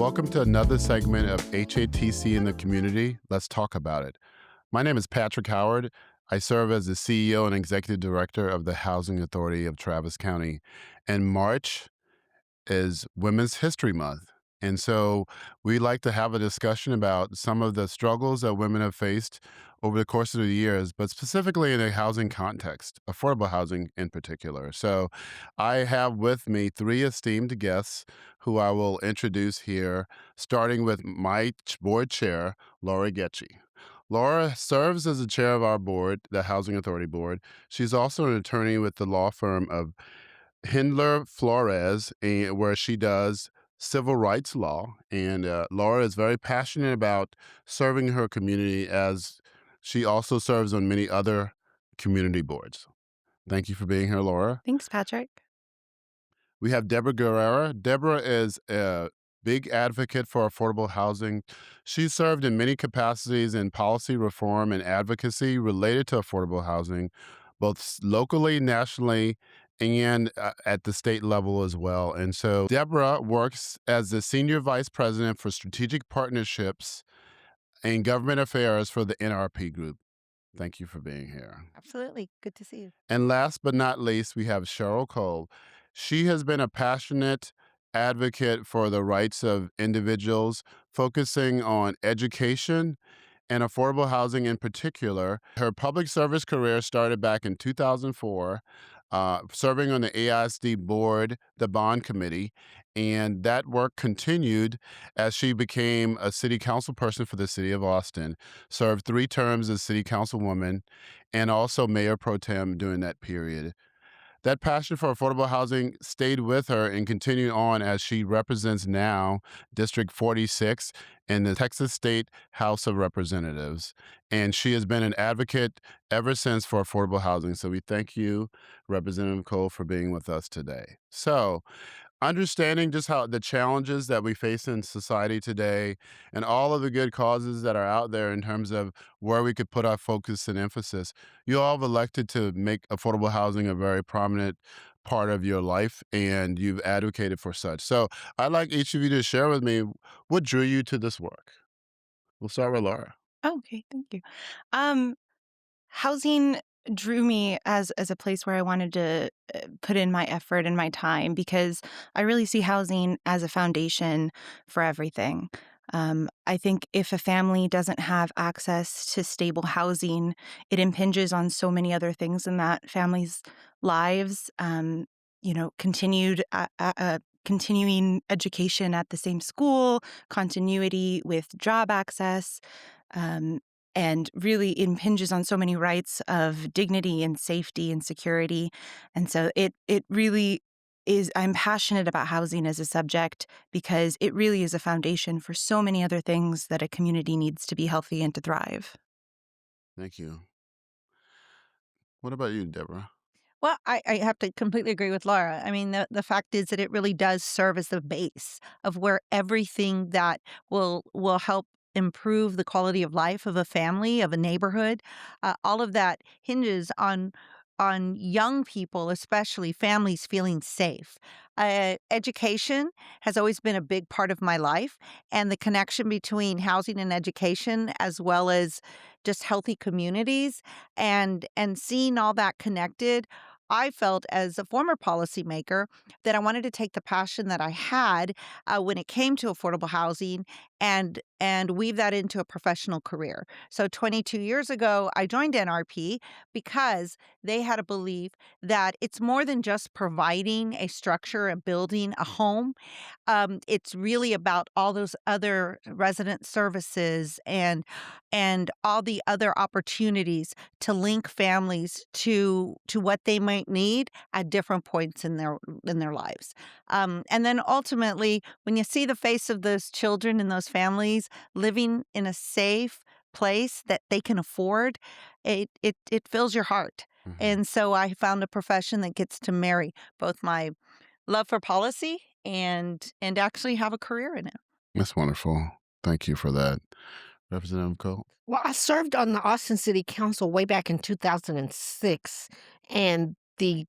Welcome to another segment of HATC in the community. Let's talk about it. My name is Patrick Howard. I serve as the CEO and Executive Director of the Housing Authority of Travis County. And March is Women's History Month. And so we like to have a discussion about some of the struggles that women have faced over the course of the years, but specifically in a housing context, affordable housing in particular. So I have with me three esteemed guests who I will introduce here, starting with my board chair, Laura Goettsche. Laura serves as the chair of our board, the Housing Authority Board. She's also an attorney with the law firm of Hindler Flores, where she does civil rights law. And Laura is very passionate about serving her community as she also serves on many other community boards. Thank you for being here, Laura. Thanks, Patrick. We have Debra Guerrero. Debra is a big advocate for affordable housing. She served in many capacities in policy reform and advocacy related to affordable housing, both locally, nationally, and at the state level as well. And so Debra works as the Senior Vice President for Strategic Partnerships and Government Affairs for the NRP Group. Thank you for being here. Absolutely. Good to see you. And last but not least, we have Sheryl Cole. She has been a passionate advocate for the rights of individuals, focusing on education and affordable housing in particular. Her public service career started back in 2004, serving on the AISD board, the bond committee, and that work continued as she became a city council person for the city of Austin, served 3 terms as city councilwoman, and also mayor pro tem during that period. That passion for affordable housing stayed with her and continued on as she represents now District 46 in the Texas State House of Representatives. And she has been an advocate ever since for affordable housing. So we thank you, Representative Cole, for being with us today. So, understanding just how the challenges that we face in society today and all of the good causes that are out there in terms of where we could put our focus and emphasis, you all have elected to make affordable housing a very prominent part of your life, and you've advocated for such. So I'd like each of you to share with me what drew you to this work. We'll start with Laura. Oh, okay. Thank you. Um, Housing drew me as a place where I wanted to put in my effort and my time because I really see housing as a foundation for everything. I think if a family doesn't have access to stable housing, it impinges on so many other things in that family's lives. Continuing education at the same school, continuity with job access, um, and really impinges on so many rights of dignity and safety and security. And so it really is, I'm passionate about housing as a subject because it really is a foundation for so many other things that a community needs to be healthy and to thrive. Thank you. What about you, Deborah? Well, I have to completely agree with Laura. I mean, the fact is that it really does serve as the base of where everything that will help improve the quality of life of a family, of a neighborhood, all of that hinges on young people, especially families, feeling safe. Education has always been a big part of my life, and the connection between housing and education, as well as just healthy communities, and seeing all that connected. I felt as a former policymaker that I wanted to take the passion that I had when it came to affordable housing and weave that into a professional career. So 22 years ago, I joined NRP because they had a belief that it's more than just providing a structure, a building, a home. It's really about all those other resident services and all the other opportunities to link families to what they might need at different points in their lives. And then ultimately, when you see the face of those children and those families living in a safe place that they can afford, it fills your heart. Mhm. And so I found a profession that gets to marry both my love for policy and actually have a career in it. That's wonderful. Thank you for that. Representative Cole? Well, I served on the Austin City Council way back in 2006, and the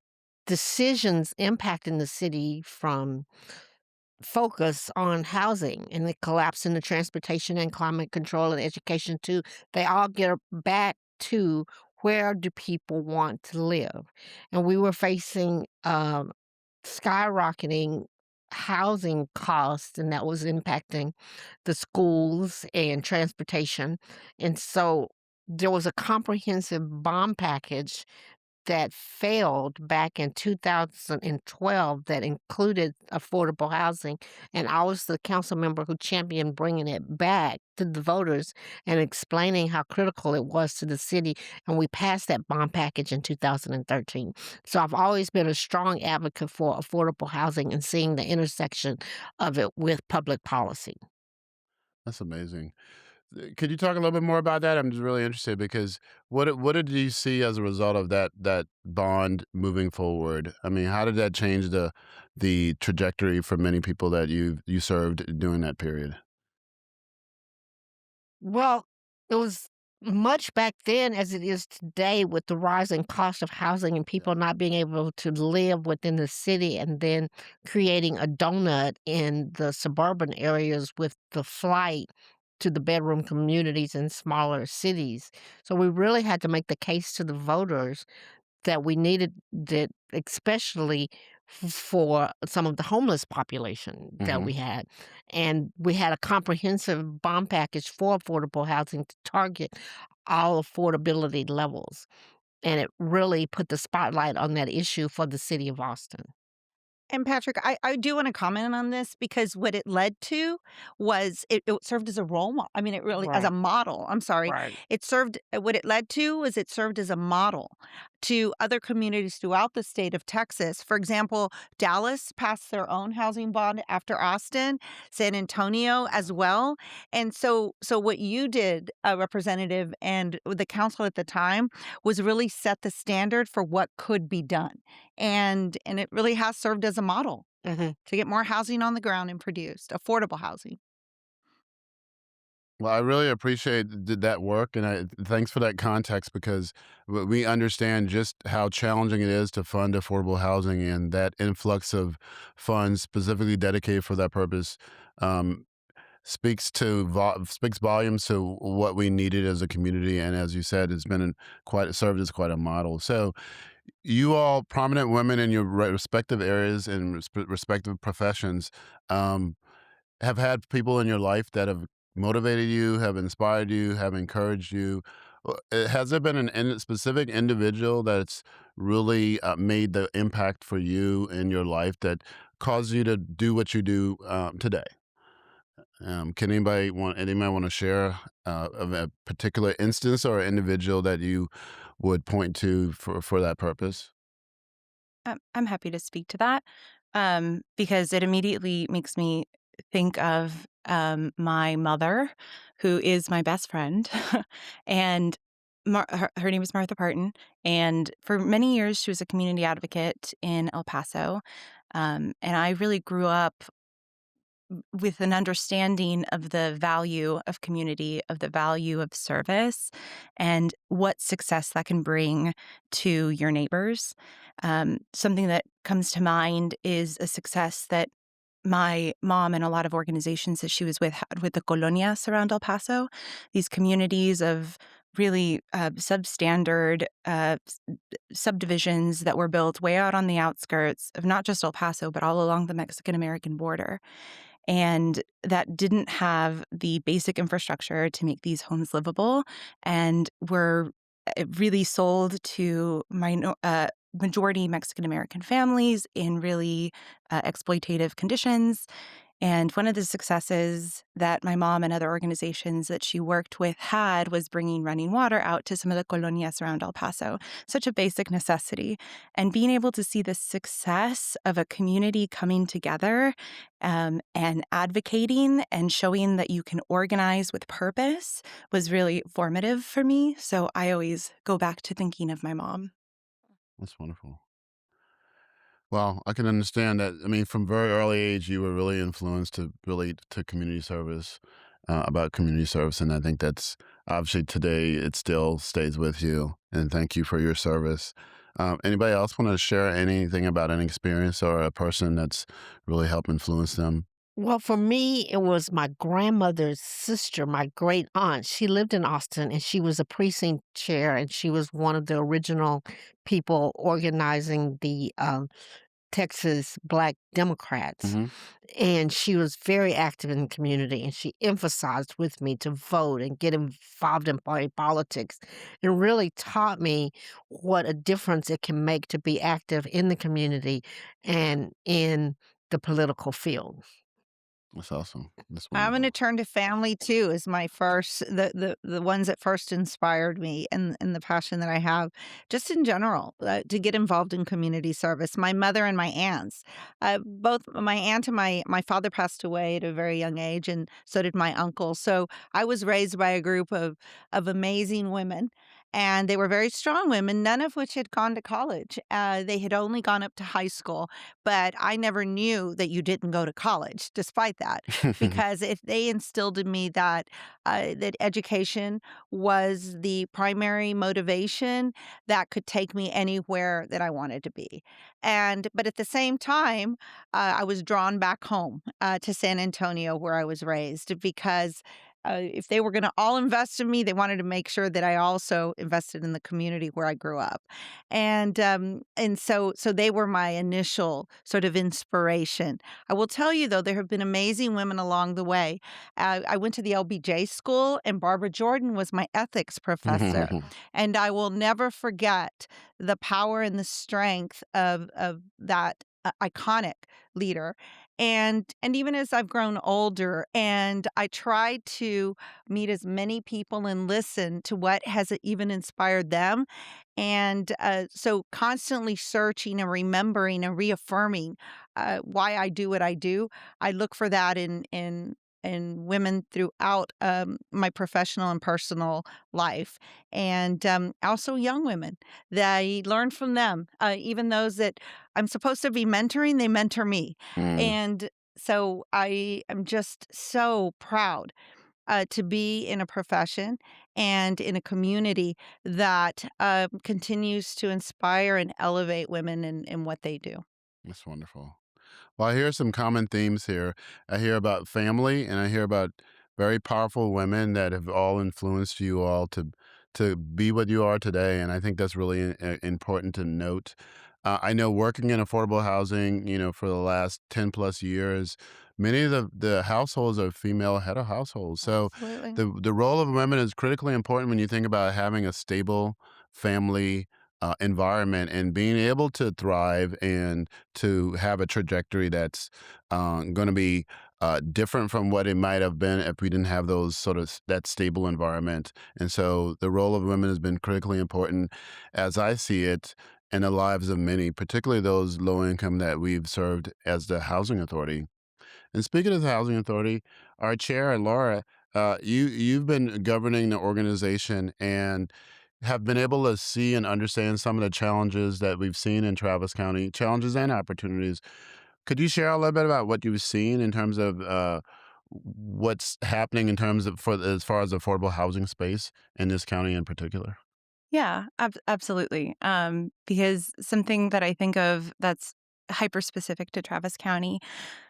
decisions impacting the city from focus on housing and the collapse in the transportation and climate control and education too. They all get back to where do people want to live? And we were facing skyrocketing housing costs, and that was impacting the schools and transportation. And so there was a comprehensive bond package that failed back in 2012 that included affordable housing, and I was the council member who championed bringing it back to the voters and explaining how critical it was to the city, and we passed that bond package in 2013. So I've always been a strong advocate for affordable housing and seeing the intersection of it with public policy. That's amazing. Could you talk a little bit more about that? I'm just really interested because what did you see as a result of that bond moving forward? I mean, how did that change the trajectory for many people that you served during that period? Well, it was much back then as it is today with the rising cost of housing and Yeah. people not being able to live within the city and then creating a donut in the suburban areas with the flight to the bedroom communities in smaller cities. So we really had to make the case to the voters that we needed that, especially for some of the homeless population that Hmm. we had. And we had a comprehensive bond package for affordable housing to target all affordability levels. And it really put the spotlight on that issue for the city of Austin. And Patrick, I do want to comment on this because what it led to was it served as a role model. I mean, it really, as a Right, model. I'm sorry. right. It served, what it led to was it served as a model to other communities throughout the state of Texas. For example, Dallas passed their own housing bond after Austin, San Antonio as well. And so what you did, Representative, and the council at the time was really set the standard for what could be done. And it really has served as a model Mhm. to get more housing on the ground and produced, affordable housing. Well, I really appreciate that work, and thanks for that context because we understand just how challenging it is to fund affordable housing, and that influx of funds specifically dedicated for that purpose um, speaks volumes to what we needed as a community, and as you said, it's been quite served as quite a model. So, you all prominent women in your respective areas and respective professions. Um, have had people in your life that have motivated you, have inspired you, have encouraged you. Has there been specific individual that's really made the impact for you in your life that caused you to do what you do today? Can anybody want to share of a particular instance or individual that you would point to for that purpose? I'm happy to speak to that, because it immediately makes me think of, my mother, who is my best friend, and her name is Martha Parton, and for many years, she was a community advocate in El Paso, and I really grew up with an understanding of the value of community, of the value of service, and what success that can bring to your neighbors. Something that comes to mind is a success that my mom and a lot of organizations that she was with had with the colonias around El Paso, these communities of really substandard subdivisions that were built way out on the outskirts of not just El Paso, but all along the Mexican American border, and that didn't have the basic infrastructure to make these homes livable and were really sold to majority Mexican American families in really exploitative conditions. And one of the successes that my mom and other organizations that she worked with had was bringing running water out to some of the colonias around El Paso, such a basic necessity. And being able to see the success of a community coming together and advocating and showing that you can organize with purpose was really formative for me. So I always go back to thinking of my mom. That's wonderful. Well, I can understand that. I mean, from very early age, you were really influenced to really to community service, about community service, and I think that's obviously today it still stays with you. And thank you for your service. Anybody else want to share anything about an experience or a person that's really helped influence them? Well, for me, it was my grandmother's sister, my great aunt. She lived in Austin and she was a precinct chair and she was one of the original people organizing the Texas Black Democrats. Hmm. And she was very active in the community and she emphasized with me to vote and get involved in party politics and really taught me what a difference it can make to be active in the community and in the political field. That's awesome. That's I'm gonna wonderful. turn to family too as my first the ones that first inspired me and the passion that I have just in general, to get involved in community service. My mother and my aunts, both my aunt and my father passed away at a very young age, and so did my uncle. So I was raised by a group of amazing women, and they were very strong women, none of which had gone to college. They had only gone up to high school, but I never knew that you didn't go to college despite that because if they instilled in me that that education was the primary motivation that could take me anywhere that I wanted to be, and but at the same time, I was drawn back home to San Antonio where I was raised because. If they were going to all invest in me, they wanted to make sure that I also invested in the community where I grew up, and so they were my initial sort of inspiration. I will tell you, though, there have been amazing women along the way. I went to the LBJ school, and Barbara Jordan was my ethics professor. And I will never forget the power and the strength of that iconic leader. And even as I've grown older and I try to meet as many people and listen to what has even inspired them, and so constantly searching and remembering and reaffirming why I do what I do. I look for that in women throughout my professional and personal life, and also young women. That I learn from them. Even those that I'm supposed to be mentoring, they mentor me, Mm, and so I am just so proud to be in a profession and in a community that continues to inspire and elevate women in what they do. that's wonderful. Well, I hear some common themes here. I hear about family, and I hear about very powerful women that have all influenced you all to be what you are today. And I think that's really important to note. I know working in affordable housing, for the last 10 plus years, many of the households are female head of households. So Absolutely. the role of women is critically important when you think about having a stable family environment and being able to thrive and to have a trajectory that's going to be different from what it might have been if we didn't have those sort of that stable environment. And so the role of women has been critically important, as I see it, in the lives of many, particularly those low income that we've served as the housing authority. And speaking of the housing authority, our chair, Laura, you've been governing the organization and have been able to see and understand some of the challenges that we've seen in Travis County, challenges and opportunities. Could you share a little bit about what you've seen in terms of what's happening in terms of as far as affordable housing space in this county in particular? Yeah, absolutely. Because something that I think of that's hyper specific to Travis County,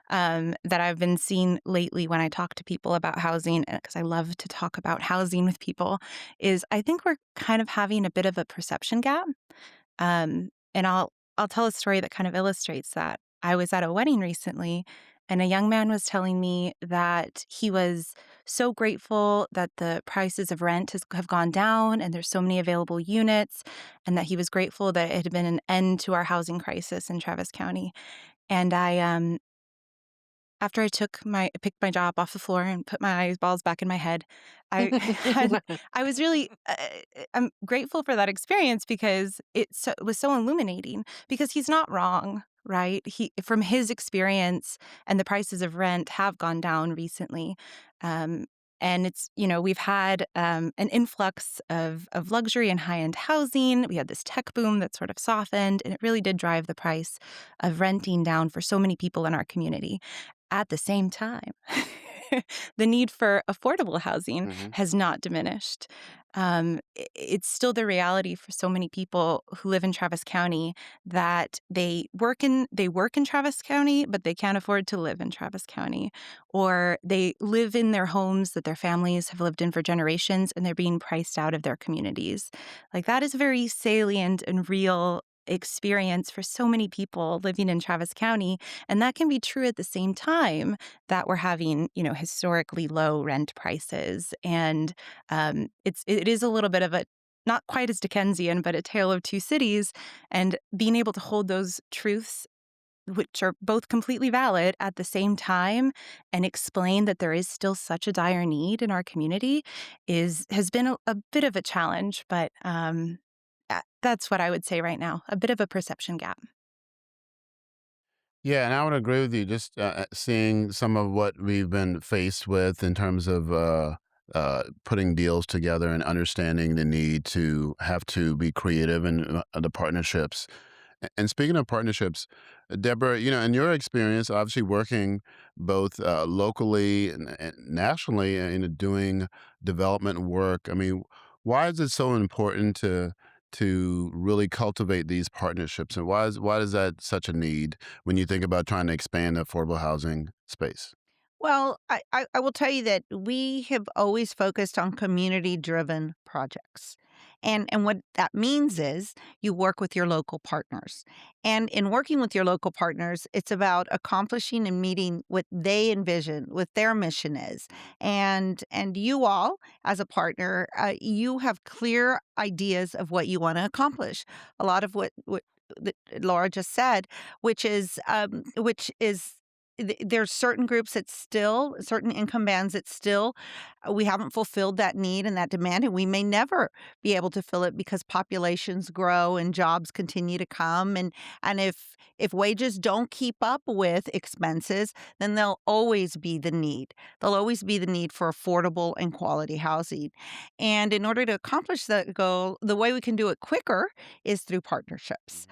that I've been seeing lately when I talk to people about housing, because I love to talk about housing with people, is I think we're kind of having a bit of a perception gap. And I'll tell a story that kind of illustrates that. I was at a wedding recently, and a young man was telling me that he was so grateful that the prices of rent have gone down and there's so many available units, and that he was grateful that it had been an end to our housing crisis in Travis County. And after I picked my jaw up off the floor and put my eyeballs back in my head, I had I was really I'm grateful for that experience because it was so illuminating because he's not wrong, right? He from his experience and the prices of rent have gone down recently. Um, and we've had an influx of luxury and high-end housing. We had this tech boom that sort of softened, and it really did drive the price of renting down for so many people in our community. At the same time, the need for affordable housing Hmm. has not diminished. it's still the reality for so many people who live in Travis County that they work in Travis County, but they can't afford to live in Travis County, or they live in their homes that their families have lived in for generations, and they're being priced out of their communities. Like, that is a very salient and real experience for so many people living in Travis County, and that can be true at the same time that we're having, historically low rent prices. And it is a little bit of a, not quite as Dickensian, but a tale of two cities, and being able to hold those truths, which are both completely valid, at the same time, and explain that there is still such a dire need in our community has been a bit of a challenge. But that's what I would say right now, a bit of a perception gap. Yeah, and I would agree with you. Just seeing some of what we've been faced with in terms of putting deals together and understanding the need to have to be creative in the partnerships. And speaking of partnerships, Deborah, in your experience, obviously working both locally and nationally and doing development work, I mean, why is it so important to really cultivate these partnerships, and why is that such a need when you think about trying to expand the affordable housing space? Well, I will tell you that we have always focused on community-driven projects. And what that means is you work with your local partners. And in working with your local partners, it's about accomplishing and meeting what they envision, what their mission is. And you all, as a partner, you have clear ideas of what you want to accomplish. A lot of what that Laura just said, which is there's certain groups that still certain income bands that still we haven't fulfilled that need and that demand, and we may never be able to fill it because populations grow and jobs continue to come, and if wages don't keep up with expenses, then there'll always be the need. There'll always be the need for affordable and quality housing. And in order to accomplish that goal, the way we can do it quicker is through partnerships.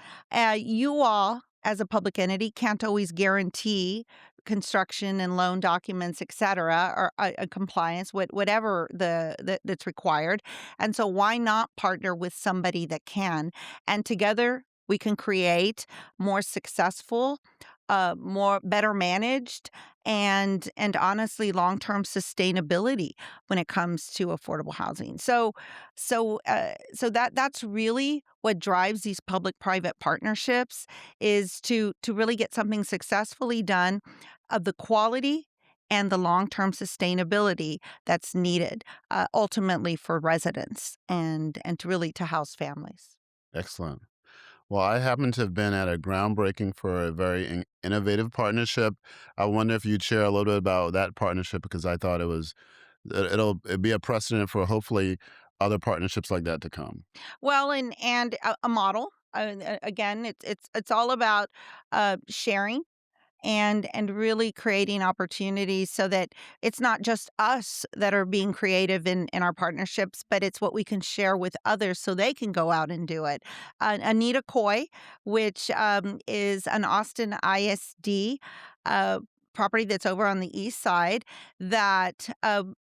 You all, as a public entity, can't always guarantee construction and loan documents, et cetera, or compliance, whatever that's required. And so, why not partner with somebody that can? And together, we can create more successful, more better managed, and honestly, long term sustainability when it comes to affordable housing. So that's really what drives these public private partnerships is to really get something successfully done of the quality and the long-term sustainability that's needed, ultimately for residents and to really to house families. Excellent. Well, I happen to have been at a groundbreaking for a very innovative partnership. I wonder if you'd share a little bit about that partnership, because I thought it'd be a precedent for hopefully other partnerships like that to come. Well, and a model, again, it's all about, sharing and really creating opportunities so that it's not just us that are being creative in our partnerships, but it's what we can share with others so they can go out and do it. Anita Coy, which is an Austin ISD property that's over on the east side that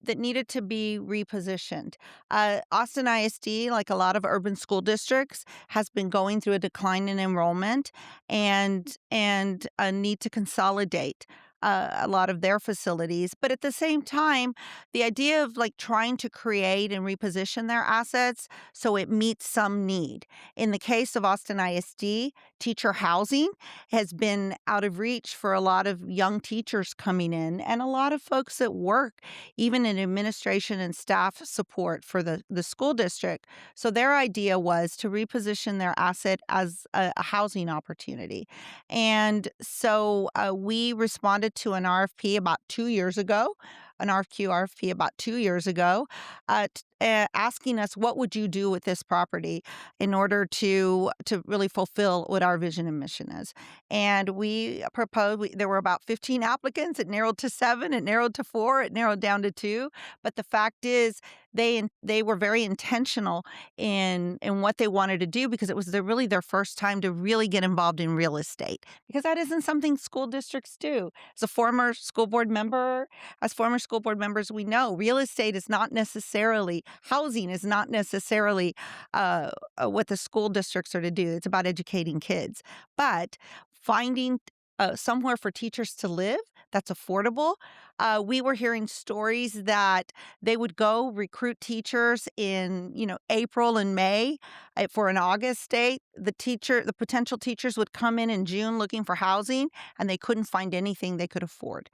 needed to be repositioned. Austin ISD, like a lot of urban school districts, has been going through a decline in enrollment and a need to consolidate a lot of their facilities. But at the same time, the idea of like trying to create and reposition their assets so it meets some need. In the case of Austin ISD, teacher housing has been out of reach for a lot of young teachers coming in and a lot of folks that work even in administration and staff support for the school district. So their idea was to reposition their asset as a housing opportunity. And so we responded to an RFP about 2 years ago, an RFP about 2 years ago, asking us what would you do with this property in order to really fulfill what our vision and mission is. And we proposed. There were about 15 applicants. It narrowed to seven. It narrowed to four. It narrowed down to two. But the fact is, they were very intentional in what they wanted to do because it was really their first time to really get involved in real estate because that isn't something school districts do. As former school board members, we know real estate is not necessarily housing is not necessarily what the school districts are to do. It's about educating kids. But finding somewhere for teachers to live that's affordable. We were hearing stories that they would go recruit teachers in, April and May for an August date. The potential teachers would come in June looking for housing, and they couldn't find anything they could afford.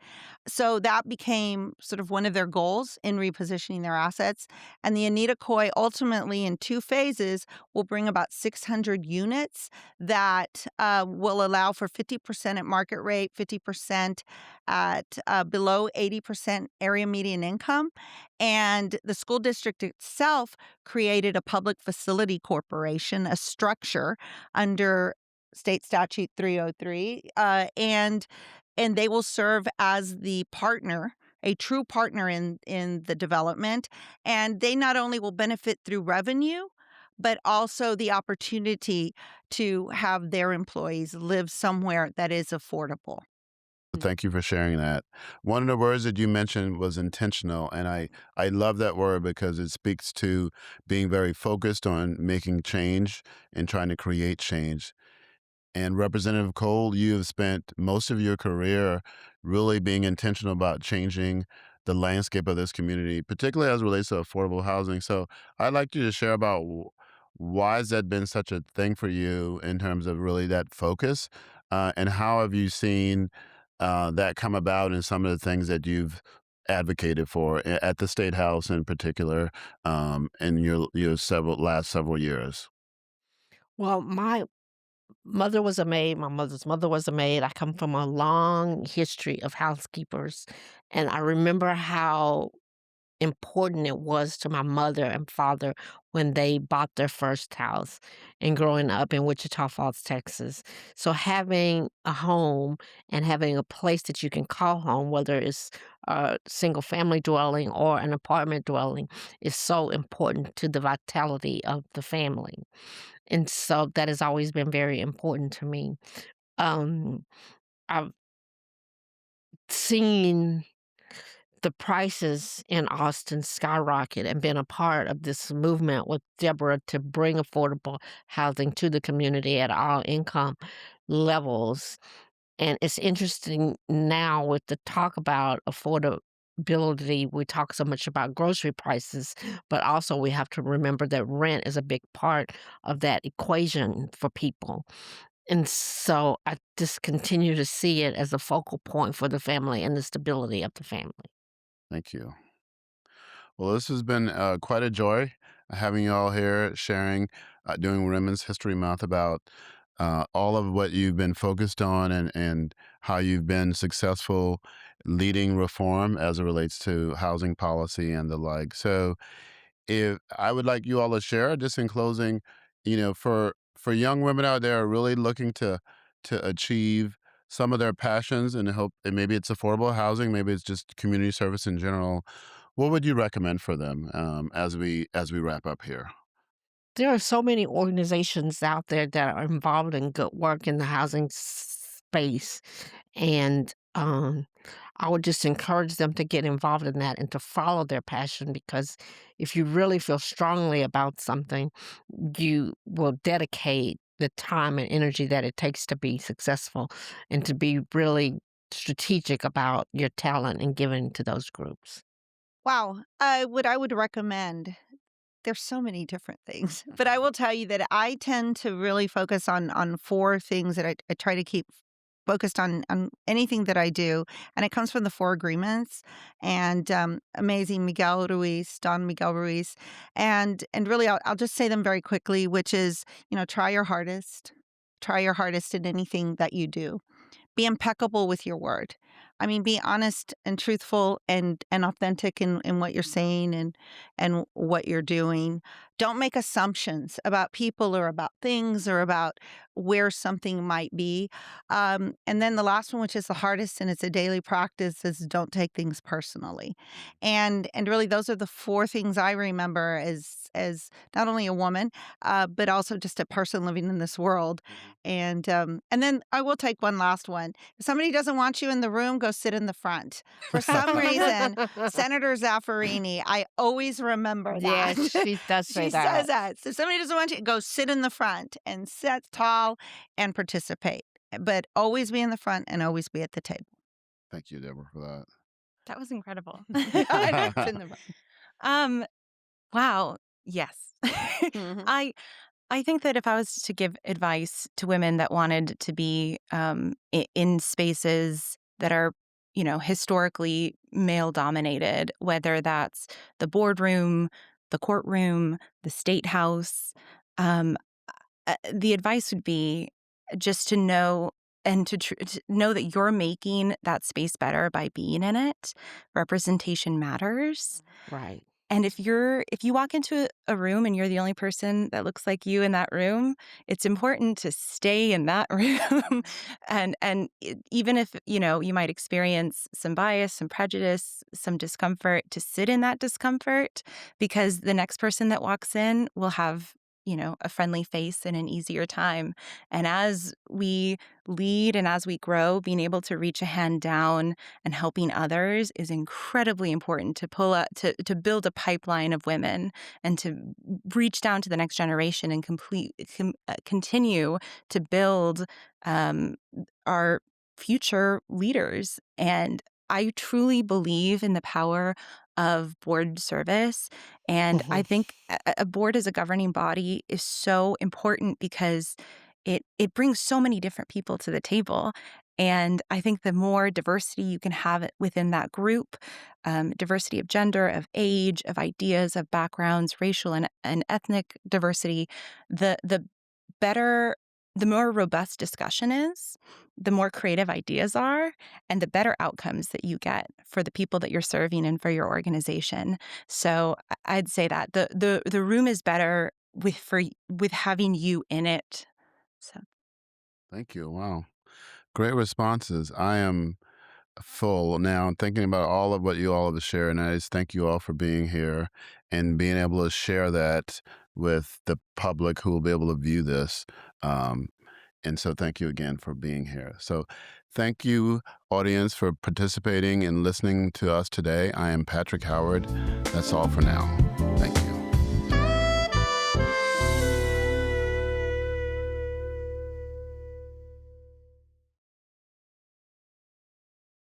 So that became sort of one of their goals in repositioning their assets. And the Anita Coy ultimately in 2 phases will bring about 600 units that will allow for 50% at market rate, 50% at below 80% area median income. And the school district itself created a public facility corporation, a structure under State Statute 303, and they will serve as the partner, a true partner in the development. And they not only will benefit through revenue, but also the opportunity to have their employees live somewhere that is affordable. Thank you for sharing that. One of the words that you mentioned was intentional, and I love that word because it speaks to being very focused on making change and trying to create change. And Representative Cole, you have spent most of your career really being intentional about changing the landscape of this community, particularly as it relates to affordable housing. So I'd like you to share about why has that been such a thing for you in terms of really that focus, and how have you seen that come about in some of the things that you've advocated for at the state house in particular, in your several years. Well, my mother was a maid, my mother's mother was a maid. I come from a long history of housekeepers, and I remember how important it was to my mother and father when they bought their first house and growing up in Wichita Falls, Texas. So having a home and having a place that you can call home, whether it's a single family dwelling or an apartment dwelling, is so important to the vitality of the family. And so that has always been very important to me. Um, I've seen the prices in Austin skyrocket and been a part of this movement with Debra to bring affordable housing to the community at all income levels. And it's interesting now with the talk about affordability, we talk so much about grocery prices, but also we have to remember that rent is a big part of that equation for people. And so I just continue to see it as a focal point for the family and the stability of the family. Thank you. Well, this has been quite a joy having you all here sharing during Women's History Month about all of what you've been focused on and how you've been successful leading reform as it relates to housing policy and the like. So, if I would like you all to share just in closing, for young women out there really looking to achieve some of their passions and hope, and maybe it's affordable housing, maybe it's just community service in general. What would you recommend for them as we wrap up here? There are so many organizations out there that are involved in good work in the housing space, and I would just encourage them to get involved in that and to follow their passion because if you really feel strongly about something, you will dedicate the time and energy that it takes to be successful and to be really strategic about your talent and giving to those groups. Wow. What I would recommend, there's so many different things, but I will tell you that I tend to really focus on 4 things that I try to keep focused on anything that I do, and it comes from the 4 agreements and, amazing Miguel Ruiz, Don Miguel Ruiz, and really I'll just say them very quickly, which is, try your hardest. Try your hardest in anything that you do. Be impeccable with your word. I mean, be honest and truthful and authentic in what you're saying and what you're doing. Don't make assumptions about people or about things or about where something might be. And then the last one, which is the hardest, and it's a daily practice, is don't take things personally. And really, those are the four things I remember as not only a woman, but also just a person living in this world. And then I will take one last one. If somebody doesn't want you in the room, go sit in the front. For some reason, Senator Zaffarini, I always remember that. Yes, she does say She says that. that. So if somebody doesn't want you, go sit in the front and sit tall and participate. But always be in the front and always be at the table. Thank you, Deborah, for That was incredible. I know, it's in that. the front. Um, wow. Yes. Mhm. I I think that if I was to give advice to women that wanted to be in spaces that are, historically male dominated, whether that's the boardroom, the courtroom, the state house, um, the advice would be just to know and to know that you're making that space better by being in it. Representation matters. Right. And if you walk into a room and you're the only person that looks like you in that room, it's important to stay in that room. Even if, you might experience some bias, some prejudice, some discomfort, to sit in that discomfort, because the next person that walks in will have, a friendly face and an easier time. And as we lead and as we grow, being able to reach a hand down and helping others is incredibly important to pull up to build a pipeline of women and to reach down to the next generation and continue to build um, our future leaders. And I truly believe in the power of board service. And I Mhm. think a board as a governing body is so important because it brings so many different people to the table. And I think the more diversity you can have within that group, diversity of gender, of age, of ideas, of backgrounds, racial and ethnic diversity, the better, the more robust discussion is, the more creative ideas are, and the better outcomes that you get for the people that you're serving and for your organization. So I'd say that the room is better with having you in it. So Thank you. Wow. Great responses. I am full now thinking about all of what you all have shared. And I just thank you all for being here and being able to share that with the public who will be able to view this. Um, and so thank you again for being here. So thank you, audience, for participating and listening to us today. I am Patrick Howard. That's all for now.